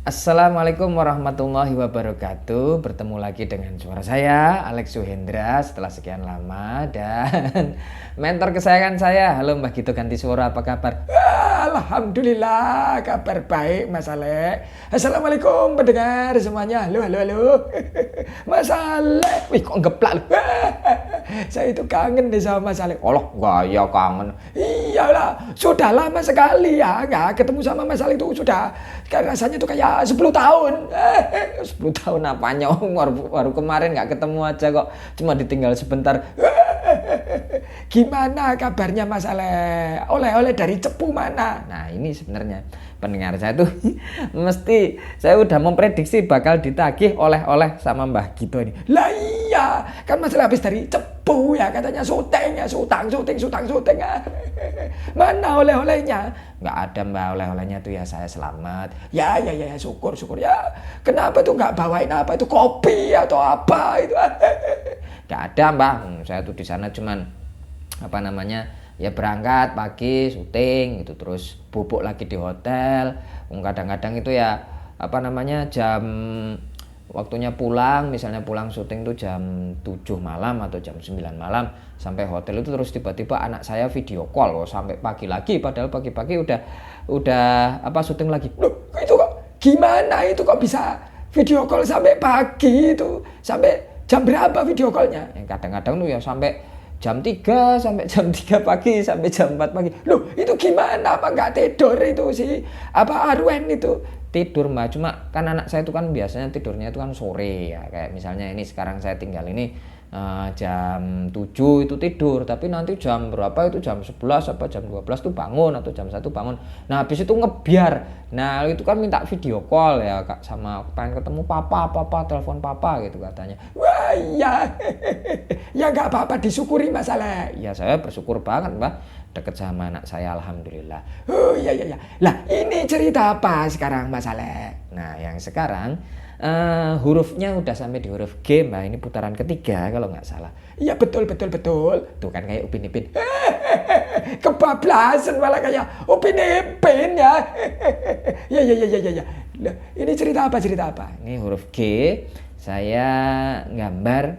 Assalamualaikum warahmatullahi wabarakatuh. Bertemu lagi dengan suara saya, Alex Suhendra, setelah sekian lama. Dan mentor kesayangan saya, halo Mbah Gito ganti suara, apa kabar? Alhamdulillah, kabar baik Mas Alek. Assalamualaikum pendengar semuanya. Halo. Mas Alek, wih kok ngeplak lu. Saya itu kangen deh sama Mas Alek. Allah, gaya kangen. Iyalah, sudah lama sekali ya nggak ketemu sama Mas Alek itu sudah. Rasanya tuh kayak 10 tahun. 10 tahun apanya? Baru kemarin nggak ketemu aja kok. Cuma ditinggal sebentar. Gimana kabarnya Mas Ale? Oleh-oleh dari Cepu mana? Nah ini sebenarnya pendengar saya tuh mesti saya udah memprediksi bakal ditagih oleh-oleh sama Mbah Gito ini. Lah iya, kan Mas Ale habis dari Cepu ya katanya syuting ya, syuting. Mana oleh-olehnya? Nggak ada Mbak oleh-olehnya tuh ya, saya selamat. Ya syukur ya. Kenapa tuh nggak bawain apa itu kopi atau apa itu? Nggak ada Mbak. Saya tuh di sana cuman ya berangkat pagi syuting gitu, terus bubuk lagi di hotel. Kadang-kadang itu ya jam waktunya pulang, misalnya pulang syuting tuh jam 7 malam atau jam 9 malam sampai hotel itu, terus tiba-tiba anak saya video call loh sampai pagi lagi, padahal pagi-pagi udah syuting lagi. Loh, itu kok gimana itu kok bisa video call sampai pagi itu? Sampai jam berapa video callnya? Kadang-kadang tuh ya sampai jam 3 pagi sampai jam 4 pagi. Loh, itu gimana? Apa nggak tidur itu sih? Arwen itu tidur Mbak, cuma kan anak saya itu kan biasanya tidurnya itu kan sore ya, kayak misalnya ini sekarang saya tinggal ini jam 7 itu tidur, tapi nanti jam berapa itu jam 11 apa jam 12 tuh bangun, atau jam 1 bangun. Nah habis itu ngebiar, nah itu kan minta video call ya Kak, sama pengen ketemu papa, telepon papa gitu katanya. Wah iya, ya nggak apa-apa, disyukuri masalah. Ya saya bersyukur banget Mbak, deket sama anak saya alhamdulillah. Oh iya. Lah ini cerita apa sekarang Mas Ale? Nah yang sekarang hurufnya udah sampai di huruf G Mbak, ini putaran ketiga kalau nggak salah. Iya betul. Tuh kan kayak Upin Ipin. Kebablasan malah kayak Upin Ipin ya. Ya. Nah, ini cerita apa? Ini huruf G, saya gambar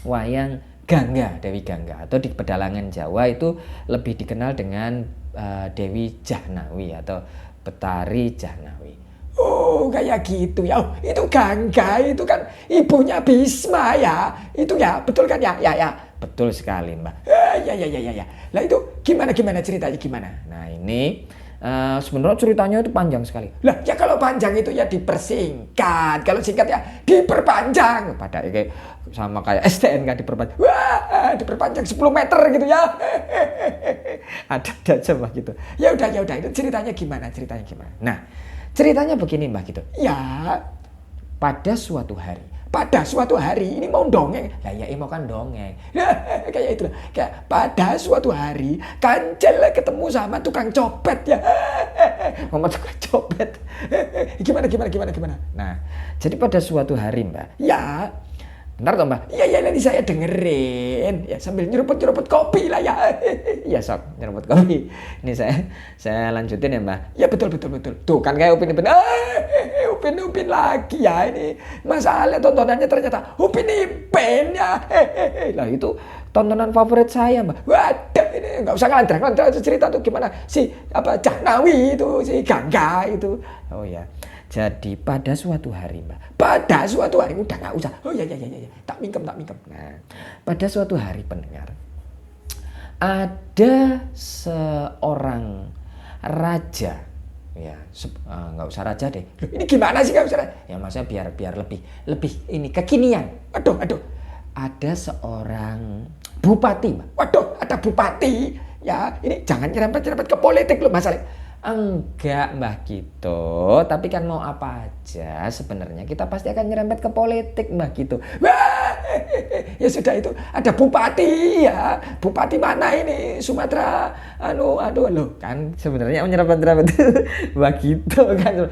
wayang Gangga, Dewi Gangga, atau di pedalangan Jawa itu lebih dikenal dengan Dewi Jahnawi atau Betari Jahnawi. Oh kayak gitu ya. Oh, itu Gangga itu kan ibunya Bisma ya. Itu ya betul kan ya? Ya. Betul sekali Mbak. Ya. Lah itu gimana ceritanya gimana? Nah ini sebenarnya ceritanya itu panjang sekali. Lah ya kalau panjang itu ya dipersingkat, kalau singkat ya diperpanjang. Padahal sama kayak STNK diperpanjang. Wah, diperpanjang 10 meter gitu ya. Ada aja Mbak gitu. Ya udah itu ceritanya gimana? Nah, ceritanya begini Mbak gitu. Ya, pada suatu hari ini mau dongeng. Lah ya mau kan dongeng. Kayak itu lah. Kayak pada suatu hari Kancil ketemu sama tukang copet ya. Sama tukang copet. Gimana? Nah, jadi pada suatu hari Mbak. Ya. Bentar toh Mbak. Iya nanti saya dengerin. Ya sambil nyeruput kopi lah ya. Ya sok nyeruput kopi. Ini saya lanjutin ya Mbak. Ya betul. Tuh kan kayak Upin Ipin. Upin lagi ya ini. Masalah tontonannya ternyata Upin Ipin ya. Lah itu tontonan favorit saya Mbak. Waduh ini nggak usah ngelantar cerita tuh gimana si Jahnawi itu, si Gangga itu. Oh ya. Jadi pada suatu hari Mbak. Pada suatu hari udah nggak usah. Oh ya. Tak mingkem. Nah, pada suatu hari pendengar, ada seorang raja. Ya, nggak usah raja deh. Loh, ini gimana sih nggak usah raja? Ya maksudnya biar lebih ini kekinian. Aduh. Ada seorang bupati Mbak. Waduh, ada bupati. Ya, ini jangan nyerempet ke politik loh masalah. Enggak Mbah Gito, tapi kan mau apa aja sebenarnya kita pasti akan nyerempet ke politik Mbah Gito. Wah, ya sudah itu ada bupati ya. Bupati mana ini? Sumatera. Aduh loh kan sebenarnya nyerempet Mbah Gito kan.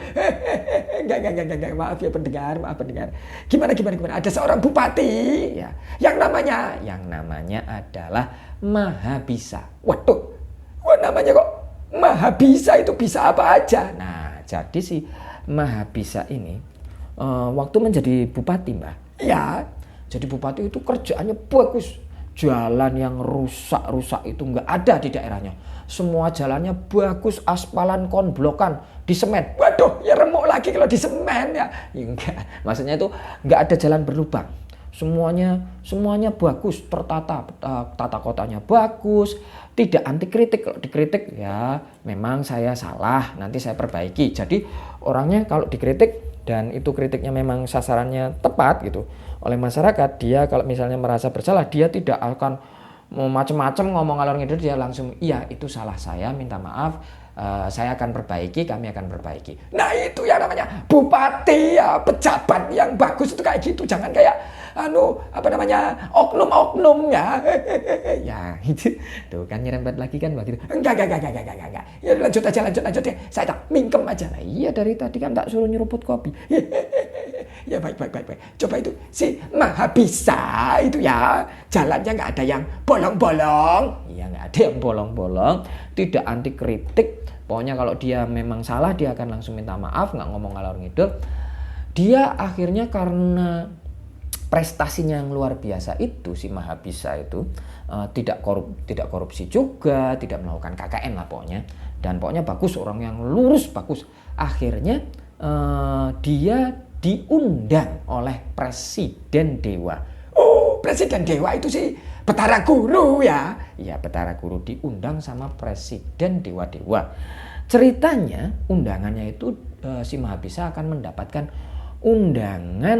Enggak, maaf pendengar. Gimana? Ada seorang bupati ya. Yang namanya adalah Mahabisa. Waduh. Wah namanya kok Mahabisa itu bisa apa aja. Nah, jadi si Mahabisa ini waktu menjadi bupati, Mbak. Ya, jadi bupati itu kerjaannya bagus. Jalan yang rusak-rusak itu nggak ada di daerahnya. Semua jalannya bagus, aspalan, konblokan, di semen. Waduh, ya remuk lagi kalau di semen ya. Ya enggak, maksudnya itu nggak ada jalan berlubang. Semuanya bagus, tertata, tata kotanya bagus, tidak anti kritik. Kalau dikritik ya memang saya salah, nanti saya perbaiki. Jadi orangnya kalau dikritik dan itu kritiknya memang sasarannya tepat gitu oleh masyarakat, dia kalau misalnya merasa bersalah, dia tidak akan macam-macam ngomong ngalor ngidul, dia langsung iya itu salah saya, minta maaf, saya akan perbaiki, kami akan perbaiki. Nah itu ya namanya bupati ya, pejabat yang bagus itu kayak gitu, jangan kayak oknum-oknum ya. Ya itu tuh kan nyerempet lagi kan begitu. Enggak. Ya lanjut aja deh. Saya tak mingkem aja. Nah, iya dari tadi kan tak suruh nyeruput kopi. Ya baik. Coba itu si Mahabisa itu ya, jalannya nggak ada yang bolong-bolong. Iya nggak ada yang bolong-bolong. Tidak anti kritik. Pokoknya kalau dia memang salah dia akan langsung minta maaf, nggak ngomong ngalor ngidul. Dia akhirnya karena prestasinya yang luar biasa itu, si Mahabisa itu tidak korupsi juga, tidak melakukan KKN lah pokoknya, dan pokoknya bagus, orang yang lurus bagus. Akhirnya dia diundang oleh Presiden Dewa. Oh, Presiden Dewa itu sih Betara Guru ya. Ya, Betara Guru diundang sama Presiden Dewa-Dewa. Ceritanya undangannya itu si Mahabisa akan mendapatkan undangan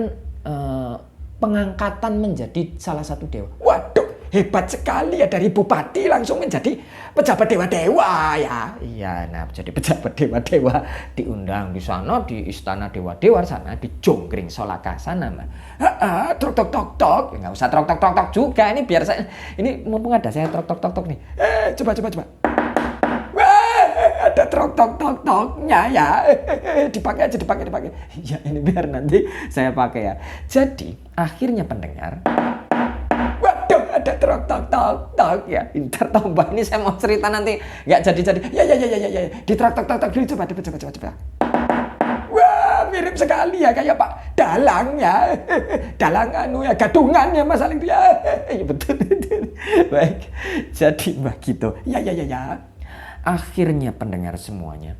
pengangkatan menjadi salah satu dewa. Waduh, hebat sekali ya, dari bupati langsung menjadi pejabat dewa-dewa ya. Iya, nah jadi pejabat dewa-dewa diundang di sana, di istana dewa-dewa sana, di Jonggring Solaka sana, Mbak. Tok. Nggak usah tok juga, ini biar saya, ini mumpung ada saya tok nih. Coba. Ada tok-tok-nya ya. Dipakai. Ya ini biar nanti saya pakai ya. Jadi akhirnya pendengar, waduh ada tok-tok ya. Ntar tambah ini saya mau cerita nanti nggak jadi. Ya. Di tok dulu coba. Wah mirip sekali ya kayak Pak Dalang ya. Dalang ya gadungan ya masalah itu ya. Ya betul. Baik. Jadi begitu. Ya. Akhirnya pendengar semuanya,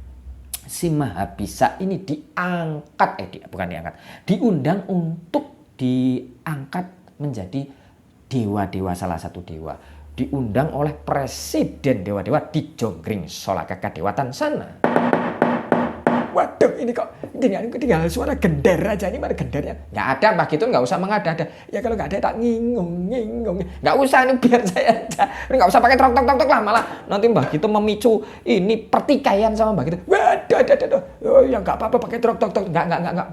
si Mahabisa ini diundang untuk diangkat menjadi dewa-dewa, salah satu dewa. Diundang oleh Presiden Dewa-Dewa di Jonggring Solaka Kadewatan sana. Waduh, ini kok tinggal suara gender aja, ini mana gendernya? Nggak ada, Mbak gitu, nggak usah mengada-ada. Ya kalau nggak ada tak ngingung. Nggak usah, ini biar saya aja. Ini nggak usah pakai tok lah, malah nanti Mbak gitu memicu ini pertikaian sama Mbak gitu. Waduh, oh, ya nggak apa-apa pakai tok. Nggak.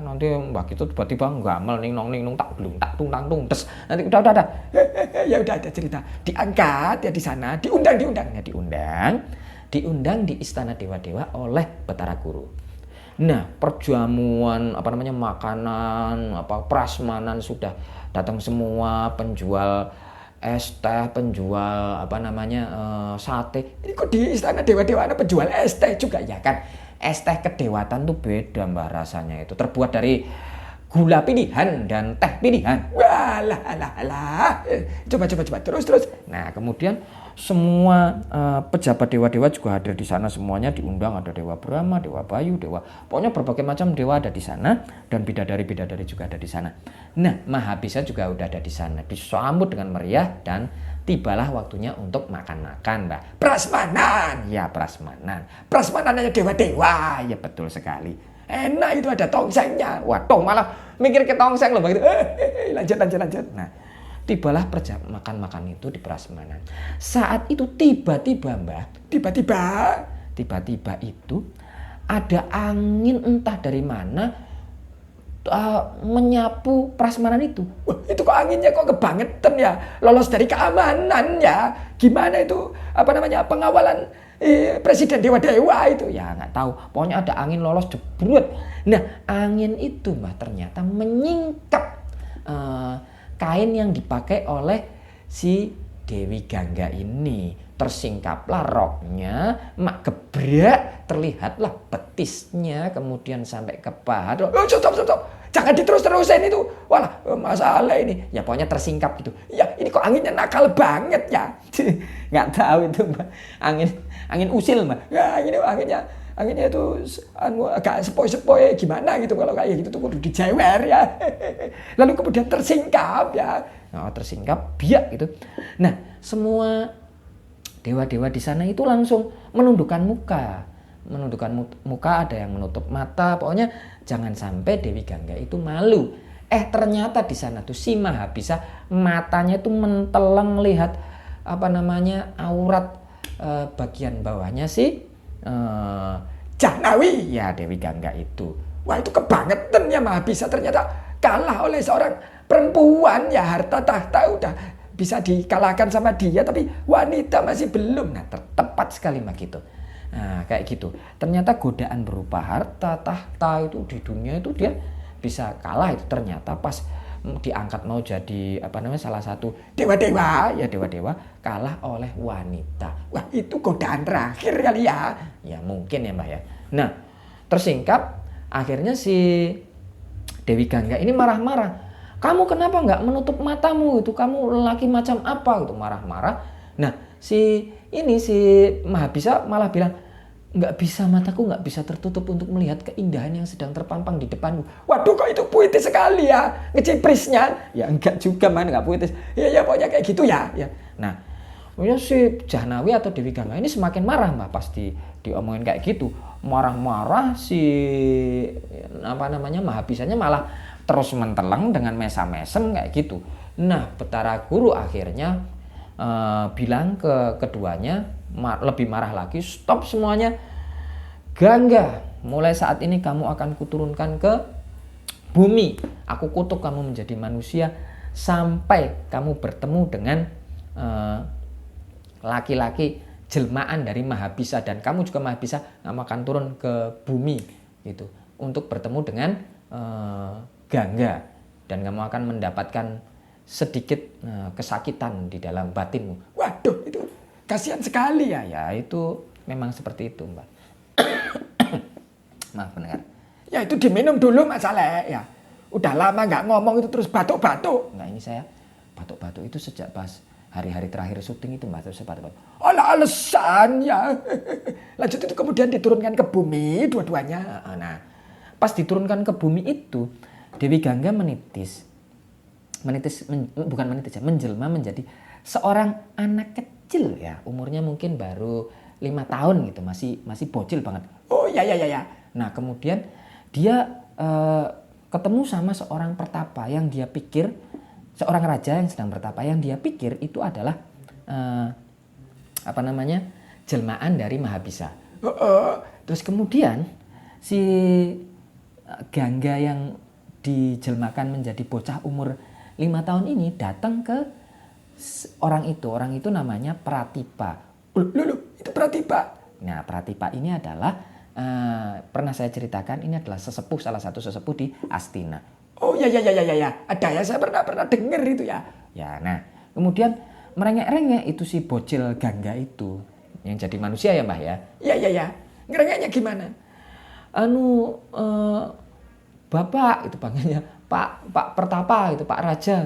Nanti Mbak gitu tiba-tiba ngamel ning tak belum tak tung. Terus nanti udah. Ya udah ada cerita. Diangkat ya di sana, diundang di Istana Dewa-Dewa oleh Betara Guru. Nah, perjamuan makanan, prasmanan sudah datang semua, penjual es teh, penjual sate. Ini kok di Istana Dewa-Dewa ada penjual es teh juga ya kan? Es teh kedewatan tuh beda, Mbak, rasanya itu. Terbuat dari gula pilihan dan teh pilihan. Walah. Coba terus. Nah, kemudian semua pejabat dewa-dewa juga hadir di sana, semuanya diundang, ada Dewa Brahma, Dewa Bayu, pokoknya berbagai macam dewa ada di sana, dan bidadari juga ada di sana. Nah, Mahabisa juga udah ada di sana, disambut dengan meriah, dan tibalah waktunya untuk makan-makan, Mbak. Prasmanan Prasmanannya dewa-dewa, ya betul sekali. Enak itu, ada tongsengnya. Waduh, malah mikir ke tongseng loh begitu. Lanjut. Nah, tibalah makan itu di prasmanan. Saat itu tiba-tiba, Mbak, tiba-tiba itu ada angin entah dari mana menyapu prasmanan itu. Wah, itu kok anginnya kok kebangetan ya, lolos dari keamanan ya. Gimana itu pengawalan Presiden Dewa-Dewa itu ya nggak tahu. Pokoknya ada angin lolos jebrut. Nah, angin itu, Mbak, ternyata menyingkap kain yang dipakai oleh si Dewi Gangga ini. tersingkaplah roknya, mak gebrak, terlihatlah betisnya, kemudian sampai ke paha. Oh, stop. Jangan diterus-terusin itu. Walah, masalah ini. Ya pokoknya tersingkap gitu. Ya, ini kok anginnya nakal banget ya. Nggak tahu itu, Mbak. Angin usil, Mbak. Ya, ini anginnya itu agak sepoi-sepoi gimana gitu. Kalau kayak gitu tuh kudu dijewer ya. Lalu kemudian tersingkap ya. Nah, tersingkap biak gitu. Nah, semua dewa-dewa di sana itu langsung menundukkan muka, ada yang menutup mata. Pokoknya jangan sampai Dewi Gangga itu malu. Ternyata di sana tuh si Mahabisa matanya itu menteleng lihat aurat bagian bawahnya si Jahnawi ya, Dewi Gangga itu. Wah, itu kebangetan ya Mahabisa, ternyata kalah oleh seorang perempuan ya. Harta tahta udah bisa dikalahkan sama dia, tapi wanita masih belum. Nah, tepat sekali Mbak gitu. Nah, kayak gitu. Ternyata godaan berupa harta tahta itu di dunia itu dia bisa kalah itu ternyata pas diangkat mau jadi salah satu dewa-dewa kalah oleh wanita. Wah, itu godaan terakhir kali ya. Ya mungkin ya Mbak ya. Nah, tersingkap akhirnya si Dewi Gangga ini marah-marah. Kamu kenapa nggak menutup matamu itu? Kamu lelaki macam apa? Gitu, marah-marah. Nah, si Mahabisa malah bilang, nggak bisa, mataku nggak bisa tertutup untuk melihat keindahan yang sedang terpampang di depanmu. Waduh, kok itu puitis sekali ya, ngeciprisnya. Ya enggak juga, man, nggak puitis. Ya pokoknya kayak gitu ya. Nah, kemudian si Jahnawi atau Dewi Gangga ini semakin marah Mbak pasti diomongin kayak gitu. Marah-marah si Mahabisanya malah terus menteleng dengan mesam-mesem kayak gitu. Nah, Betara Guru akhirnya bilang ke keduanya, lebih marah lagi, stop semuanya. Gangga, mulai saat ini kamu akan kuturunkan ke bumi. Aku kutuk kamu menjadi manusia sampai kamu bertemu dengan laki-laki jelmaan dari Mahabisa, dan kamu juga Mahabisa, kamu akan turun ke bumi gitu untuk bertemu dengan Gangga, dan kamu akan mendapatkan sedikit kesakitan di dalam batinmu. Waduh, itu kasihan sekali ya. Ya itu memang seperti itu Mbak. Maaf pendengar. Ya itu diminum dulu masalah ya. Udah lama nggak ngomong itu terus batuk-batuk. Nah, ini saya batuk-batuk itu sejak pas hari-hari terakhir syuting itu Mbak, terus batuk-batuk. Olah alasan ya. Lanjut itu kemudian diturunkan ke bumi dua-duanya. Nah, pas diturunkan ke bumi itu Dewi Gangga menjelma menjadi seorang anak kecil ya, umurnya mungkin baru 5 tahun gitu, masih bocil banget. Oh ya. Nah, kemudian dia ketemu sama seorang pertapa yang dia pikir, seorang raja yang sedang bertapa, yang dia pikir itu adalah jelmaan dari Mahabisa. Terus kemudian si Gangga yang dijelmakan menjadi bocah umur 5 tahun ini datang ke orang itu namanya Pratipa. Loh, itu Pratipa. Nah, Pratipa ini adalah pernah saya ceritakan, ini adalah salah satu sesepuh di Astina. Oh ya. Ada ya, saya pernah dengar itu ya. Ya, nah, kemudian merengek-rengek itu si bocil Gangga itu yang jadi manusia ya, Mbah ya. Iya. Ngerengeknya gimana? Bapak itu panggilnya, Pak Pertapa itu, Pak Raja.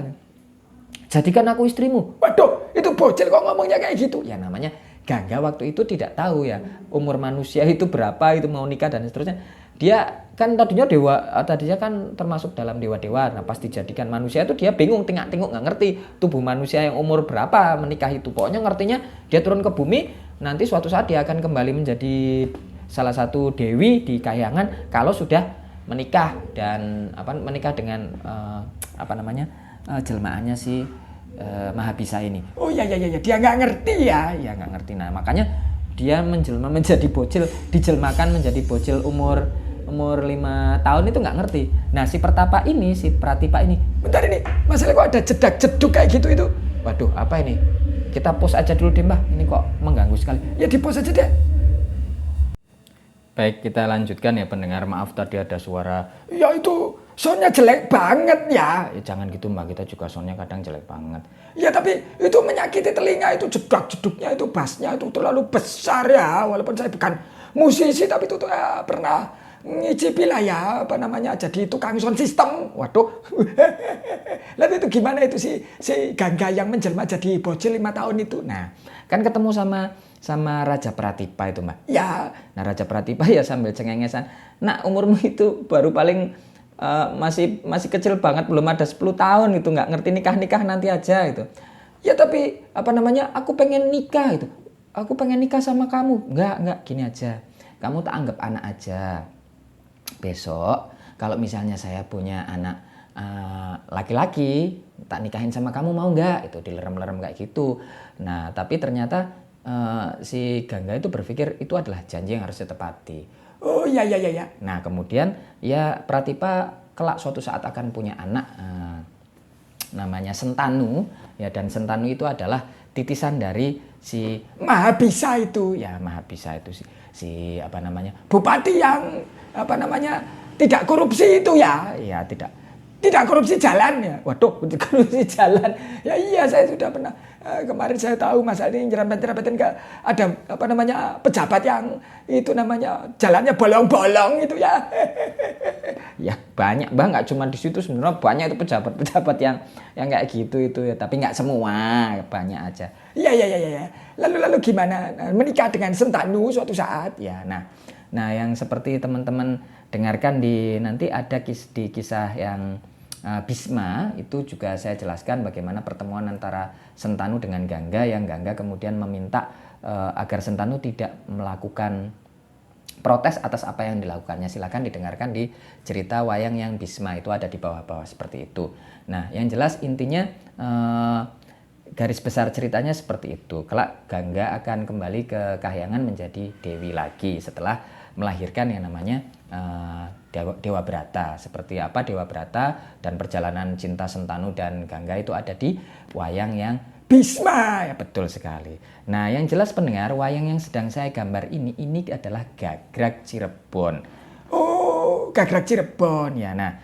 Jadikan aku istrimu. Waduh, itu bocil kok ngomongnya kayak gitu. Ya namanya Gangga waktu itu tidak tahu ya umur manusia itu berapa, itu mau nikah dan seterusnya. Dia kan tadinya kan termasuk dalam dewa-dewa. Nah, pas dijadikan manusia itu dia bingung, tengok-tengok, nggak ngerti tubuh manusia yang umur berapa menikah itu. Pokoknya ngertinya dia turun ke bumi, nanti suatu saat dia akan kembali menjadi salah satu dewi di kahyangan kalau sudah menikah dan menikah dengan jelmaannya si Mahabisa ini. Oh iya, dia nggak ngerti ya. Ya nggak ngerti. Nah, makanya dia menjelma menjadi bocil, dijelmakan menjadi bocil umur 5 tahun itu nggak ngerti. Nah, si Pertapa ini, si Pratipa ini, bentar ini, masalah kok ada jedak-jeduk kayak gitu itu. Waduh, apa ini? Kita pause aja dulu deh, Mbah. Ini kok mengganggu sekali. Ya di pause aja deh. Baik, kita lanjutkan ya pendengar. Maaf tadi ada suara. Ya itu soundnya jelek banget ya. Jangan gitu Mbak, kita juga soundnya kadang jelek banget. Ya tapi itu menyakiti telinga, itu jedak-jeduknya, itu bassnya itu terlalu besar ya. Walaupun saya bukan musisi tapi itu pernah ngicipi lah ya, apa namanya, jadi tukang sound system. Waduh. Lalu itu gimana itu si Gangga yang menjelma jadi bocil 5 tahun itu. Nah, kan ketemu sama Raja Pratipa itu Mbak. Ya, nah Raja Pratipa ya sambil cengengesan. Nah, umurmu itu baru paling masih kecil banget, belum ada 10 tahun itu, nggak ngerti nikah nanti aja itu. Ya tapi apa namanya, aku pengen nikah itu. Aku pengen nikah sama kamu. Enggak, gini aja. Kamu tak anggap anak aja. Besok kalau misalnya saya punya anak laki-laki, tak nikahin sama kamu, mau nggak? Itu dilerem-lerem kayak gitu. Nah, tapi ternyata si Gangga itu berpikir itu adalah janji yang harus ditepati. Oh iya. Nah kemudian ya Pratipa kelak suatu saat akan punya anak namanya Sentanu ya, dan Sentanu itu adalah titisan dari si Mahabisa itu ya, Mahabisa itu si apa namanya, bupati yang apa namanya tidak korupsi itu ya tidak korupsi jalan ya. Waduh, korupsi jalan. Ya iya, saya sudah pernah kemarin saya tahu Mas ini nyerempet-nyerempetin ke ada apa namanya pejabat yang itu namanya jalannya bolong-bolong itu ya. Ya banyak Bang, nggak cuma di situ sebenarnya, banyak itu pejabat-pejabat yang kayak gitu itu ya, tapi nggak semua, banyak aja. Iya. Lalu gimana menikah dengan Sentanu suatu saat ya. Nah yang seperti teman-teman dengarkan nanti ada di kisah yang Bisma itu juga saya jelaskan bagaimana pertemuan antara Sentanu dengan Gangga, yang Gangga kemudian meminta agar Sentanu tidak melakukan protes atas apa yang dilakukannya. Silakan didengarkan di cerita wayang yang Bisma, itu ada di bawah-bawah seperti itu. Nah yang jelas intinya garis besar ceritanya seperti itu. Kelak Gangga akan kembali ke Kahyangan menjadi Dewi lagi setelah melahirkan yang namanya Dewa Brata. Seperti apa Dewa Brata dan perjalanan cinta Sentanu dan Gangga itu ada di wayang yang Bisma ya, betul sekali. Nah yang jelas pendengar, wayang yang sedang saya gambar ini adalah Gagrag Cirebon. Oh, Gagrag Cirebon ya. Nah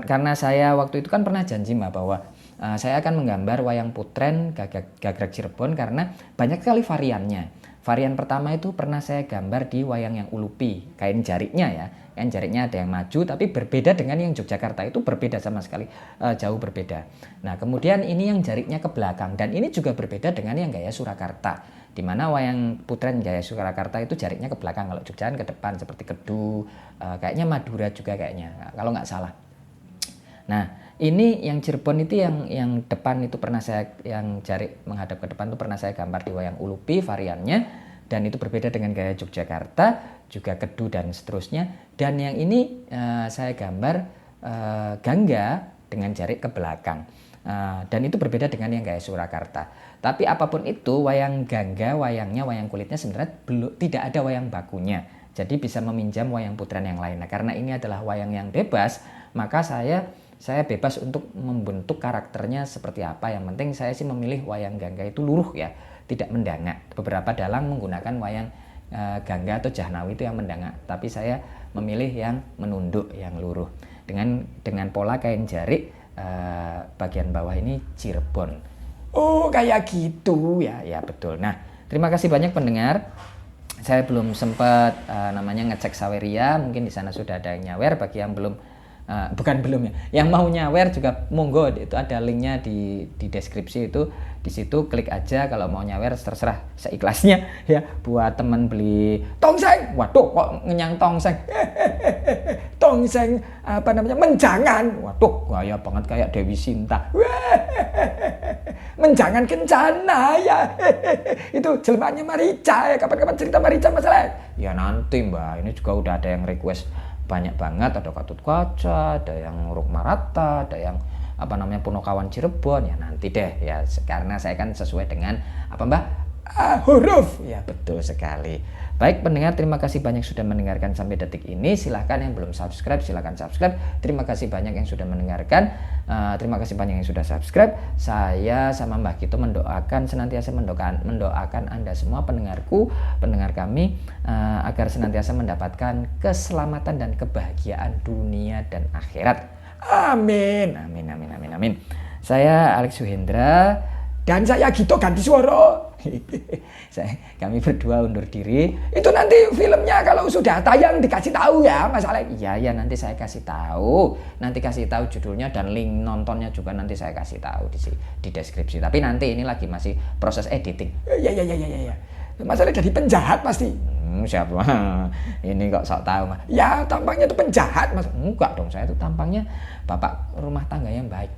karena saya waktu itu kan pernah janji Mbak bahwa saya akan menggambar wayang Putren Gagrag Cirebon karena banyak sekali variannya. Varian pertama itu pernah saya gambar di wayang yang Ulupi, kain jariknya ya. Kain jariknya ada yang maju tapi berbeda dengan yang Yogyakarta, itu berbeda sama sekali, jauh berbeda. Nah kemudian ini yang jariknya ke belakang, dan ini juga berbeda dengan yang gaya Surakarta. Di mana wayang Putren gaya Surakarta itu jariknya ke belakang, kalau Jogja ke depan seperti Kedu, kayaknya Madura juga kayaknya, kalau nggak salah. Nah ini yang Cirebon itu yang depan itu pernah saya, yang jarik menghadap ke depan itu pernah saya gambar di wayang Ulupi variannya, dan itu berbeda dengan gaya Yogyakarta, juga Kedu dan seterusnya. Dan yang ini saya gambar Gangga dengan jarik ke belakang, dan itu berbeda dengan yang gaya Surakarta. Tapi apapun itu, wayang Gangga, wayang kulitnya sebenarnya tidak ada wayang bakunya, jadi bisa meminjam wayang Putren yang lain. Nah karena ini adalah wayang yang bebas, maka saya bebas untuk membentuk karakternya seperti apa. Yang penting saya sih memilih wayang Gangga itu luruh ya, tidak mendangak. Beberapa dalang menggunakan wayang Gangga atau Jahnawi itu yang mendangak, tapi saya memilih yang menunduk, yang luruh dengan pola kain jarik bagian bawah ini Cirebon. Oh kayak gitu ya, ya betul. Nah terima kasih banyak pendengar. Saya belum sempat namanya ngecek Saweria, mungkin di sana sudah ada yang nyawer. Bagi yang belum yang mau nyawer juga monggo, itu ada linknya di deskripsi itu. Di situ klik aja, kalau mau nyawer terserah seikhlasnya ya. Buat teman beli tongseng, waduh kok ngenyang tongseng. Tongseng apa namanya, menjangan, waduh gaya banget kayak Dewi Sinta. Menjangan kencana ya. Itu jelmaannya Marica ya. Kapan-kapan cerita Marica masalah ya nanti Mbak. Ini juga udah ada yang request banyak banget, ada Katut Kaca, ada yang Rukmarata, ada yang apa namanya Punokawan Cirebon ya, nanti deh ya, karena saya kan sesuai dengan apa Mbak huruf. Ya, betul sekali. Baik pendengar, terima kasih banyak sudah mendengarkan sampai detik ini. Silahkan yang belum subscribe, silahkan subscribe. Terima kasih banyak yang sudah mendengarkan. Terima kasih banyak yang sudah subscribe. Saya sama Mbah Gito mendoakan, senantiasa mendoakan Anda semua pendengarku, pendengar kami, agar senantiasa mendapatkan keselamatan dan kebahagiaan dunia dan akhirat. Amin. Amin, amin, amin, amin. Saya Alex Suhendra. Dan saya Gito ganti suara. Kami berdua undur diri. Itu nanti filmnya kalau sudah tayang dikasih tahu ya masalah. Iya nanti saya kasih tahu. Nanti kasih tahu judulnya dan link nontonnya juga nanti saya kasih tahu di deskripsi. Tapi nanti ini lagi masih proses editing. Iya. Masalah jadi penjahat pasti. Siapa? Ini kok sok tahu, Mas. Ya, tampangnya itu penjahat, Mas. Enggak dong, saya itu tampangnya bapak rumah tangga yang baik.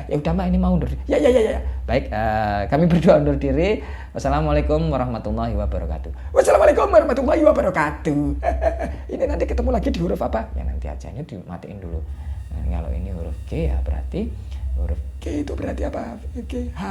Ya udah, Mbak, ini mau undur. Ya. Baik, kami berdua undur diri. Wassalamualaikum warahmatullahi wabarakatuh. Wassalamualaikum warahmatullahi wabarakatuh. Ini nanti ketemu lagi di huruf apa? Ya nanti aja, ini dimatiin dulu. Nah, kalau ini huruf G ya berarti huruf G itu berarti apa? G, H.